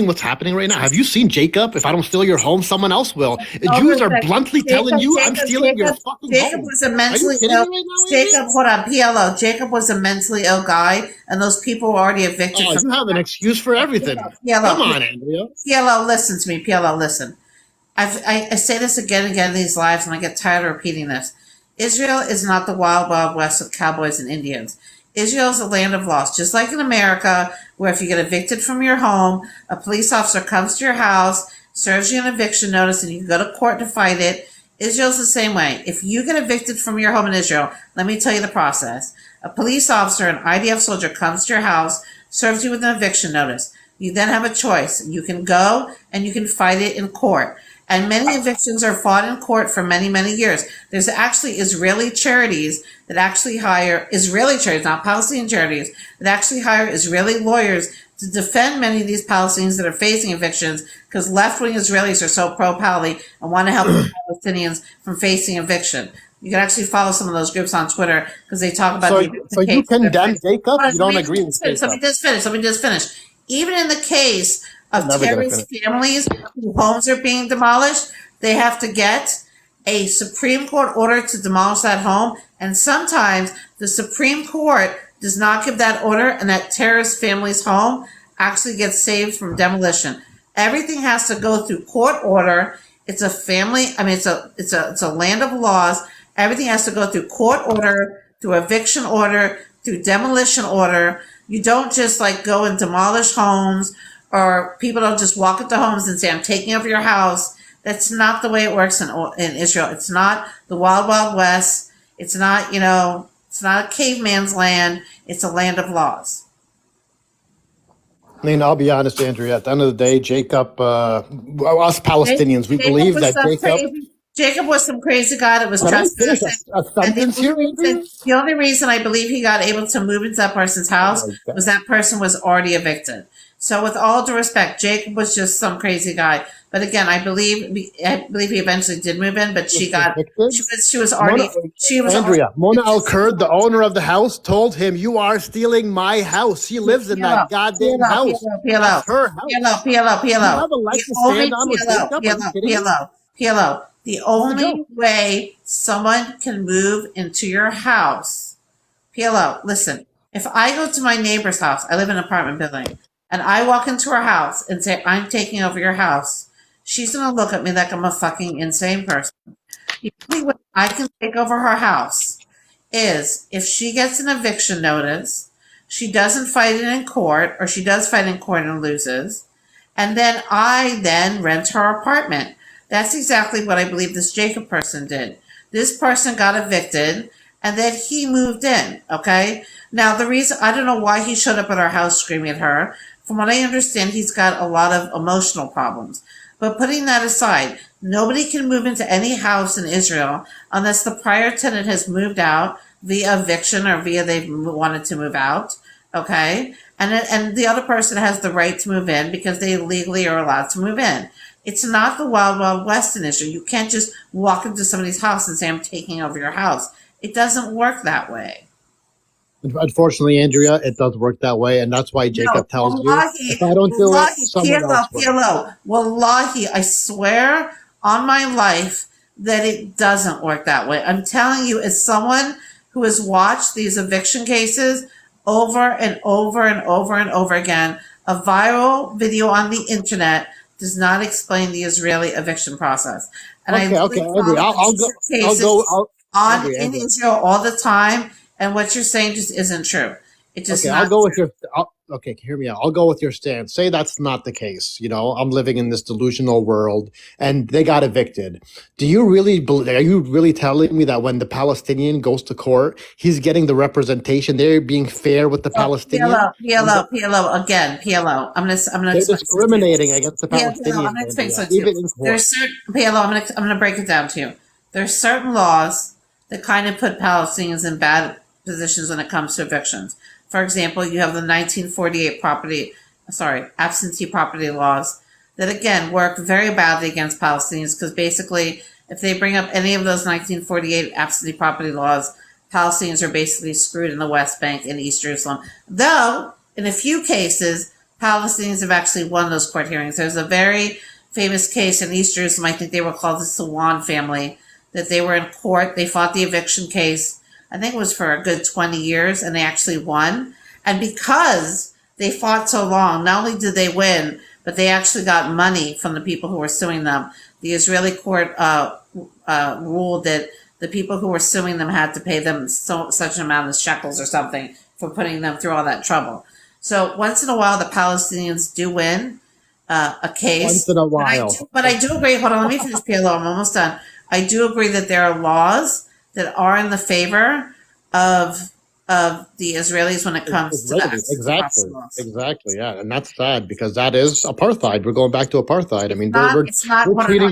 what's happening right now? Have you seen Jacob? If I don't steal your home, someone else will. All Jews are respect. bluntly telling you, I'm stealing your fucking Jacob home. was a Are you mentally kidding ill. me right now, Andrea? Jacob, hold on, PLO. Jacob was a mentally ill guy, and those people were already evicted Oh, from. you have an excuse for everything. Come on, Andrea. PLO, listen to me. PLO, listen. I say this again and again in these lives, and I get tired of repeating this. Israel is not the wild, wild west of cowboys and Indians. Israel is a land of laws, just like in America, where if you get evicted from your home, a police officer comes to your house, serves you an eviction notice, and you can go to court to fight it. Israel's the same way. If you get evicted from your home in Israel, let me tell you the process. A police officer, an IDF soldier, comes to your house, serves you with an eviction notice. You then have a choice. You can go and you can fight it in court. And many evictions are fought in court for many, many years. There's actually Israeli charities that actually hire Israeli charities, not Palestinian charities, that actually hire Israeli lawyers to defend many of these Palestinians that are facing evictions, because left-wing Israelis are so pro-Pali and want to help the Palestinians from facing eviction. You can actually follow some of those groups on Twitter because they talk about. So you condemn Jacob? You don't agree with Jacob? Let me just finish. Even in the case of terrorist families whose homes are being demolished, they have to get a Supreme Court order to demolish that home. And sometimes the Supreme Court does not give that order, and that terrorist family's home actually gets saved from demolition. Everything has to go through court order. It's a family. I mean, it's a land of laws. Everything has to go through court order, through eviction order, through demolition order. You don't just like go and demolish homes, or people don't just walk into homes and say, I'm taking over your house. That's not the way it works in Israel. It's not the wild, wild west. It's not, it's not a caveman's land. It's a land of laws. I mean, I'll be honest, Andrea, at the end of the day, Jacob, us Palestinians, we believe that Jacob was some crazy guy that was trespassing. The only reason I believe he got able to move into that person's house was that person was already evicted. So with all due respect, Jacob was just some crazy guy. But again, I believe he eventually did move in, but she was already. Andrea, Mona Al-Kurd, the owner of the house, told him, "You are stealing my house. She lives in that goddamn house. That's her house." PLO. The only way someone can move into your house, PLO, listen, if I go to my neighbor's house, I live in an apartment building, and I walk into her house and say, I'm taking over your house, she's going to look at me like I'm a fucking insane person. The only way I can take over her house is if she gets an eviction notice, she doesn't fight it in court, or she does fight in court and loses, and then I then rent her apartment. That's exactly what I believe this Jacob person did. This person got evicted, and then he moved in, okay? Now, the reason, I don't know why he showed up at our house screaming at her. From what I understand, he's got a lot of emotional problems. But putting that aside, nobody can move into any house in Israel unless the prior tenant has moved out via eviction or via they've wanted to move out, okay? And the other person has the right to move in because they legally are allowed to move in. It's not the wild, wild west in Israel. You can't just walk into somebody's house and say, I'm taking over your house. It doesn't work that way. Unfortunately, Andrea, it does work that way, and that's why Jacob tells you, if I don't do it, someone else will. Wallahi, I swear on my life that it doesn't work that way. I'm telling you, as someone who has watched these eviction cases over and over and over and over again, a viral video on the internet does not explain the Israeli eviction process. And Andrea, I'll go in Israel all the time, and what you're saying just isn't true. It just hear me out. I'll go with your stance. Say that's not the case. I'm living in this delusional world, and they got evicted. Are you really telling me that when the Palestinian goes to court, he's getting the representation? They're bebeing fair with the Palestinian? PLO. I'm gonna. They're discriminating against the Palestinians. I'm gonna explain something to you. There's certain PLO. I'm gonna break it down to you. There's certain laws that kind of put Palestinians in bad positions when it comes to evictions. For example, you have the 1948 absentee property laws that, again, work very badly against Palestinians because basically, if they bring up any of those 1948 absentee property laws, Palestinians are basically screwed in the West Bank and East Jerusalem. Though, in a few cases, Palestinians have actually won those court hearings. There's a very famous case in East Jerusalem. I think they were called the Sawan family, that they were in court. They fought the eviction case. I think it was for a good 20 years, and they actually won. And because they fought so long, not only did they win, but they actually got money from the people who were suing them. The Israeli court ruled that the people who were suing them had to pay them such an amount of shekels or something for putting them through all that trouble. So once in a while, the Palestinians do win a case. Once in a while. But I do agree. Hold on, let me finish, PLO. I'm almost done. I do agree that there are laws that are in the favor of the Israelis when it comes to that. Exactly, yeah, and that's sad because that is apartheid. We're going back to apartheid. I mean, we're treating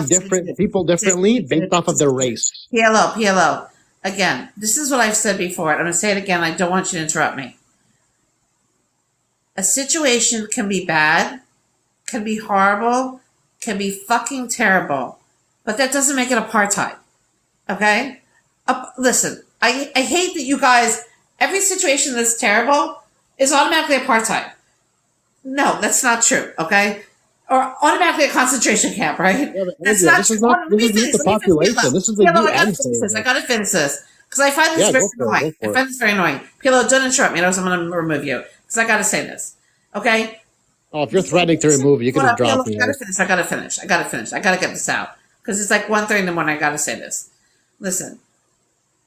different people differently based off of their race. PLO. Again, this is what I've said before. I'm going to say it again. I don't want you to interrupt me. A situation can be bad, can be horrible, can be fucking terrible, but that doesn't make it apartheid. Okay? Listen, I hate that you guys, every situation that's terrible is automatically apartheid. No, that's not true, okay? Or automatically a concentration camp, right? Yeah, that's not true. This is the population. This is the UN. I gotta finish this. Because I find this very annoying. I find this very annoying. Pilo, don't interrupt me, or else I'm going to remove you. Because I gotta say this. Okay? Oh, if you're threatening to remove, you can just drop me. I gotta finish. I gotta get this out. Because it's like 1:30 in the morning. I gotta say this. Listen.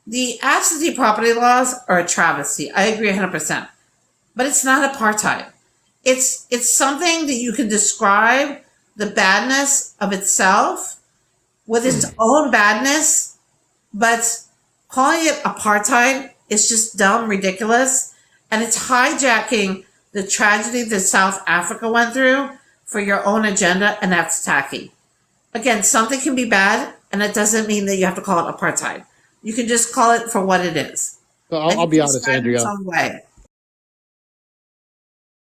The absentee property laws are a travesty. I agree 100%. But it's not apartheid. It's something that you can describe the badness of itself with its own badness, but calling it apartheid is just dumb, ridiculous, and it's hijacking the tragedy that South Africa went through for your own agenda, and that's tacky. Again, something can be bad, and it doesn't mean that you have to call it apartheid. You can just call it for what it is. So I'll be honest, Andrea.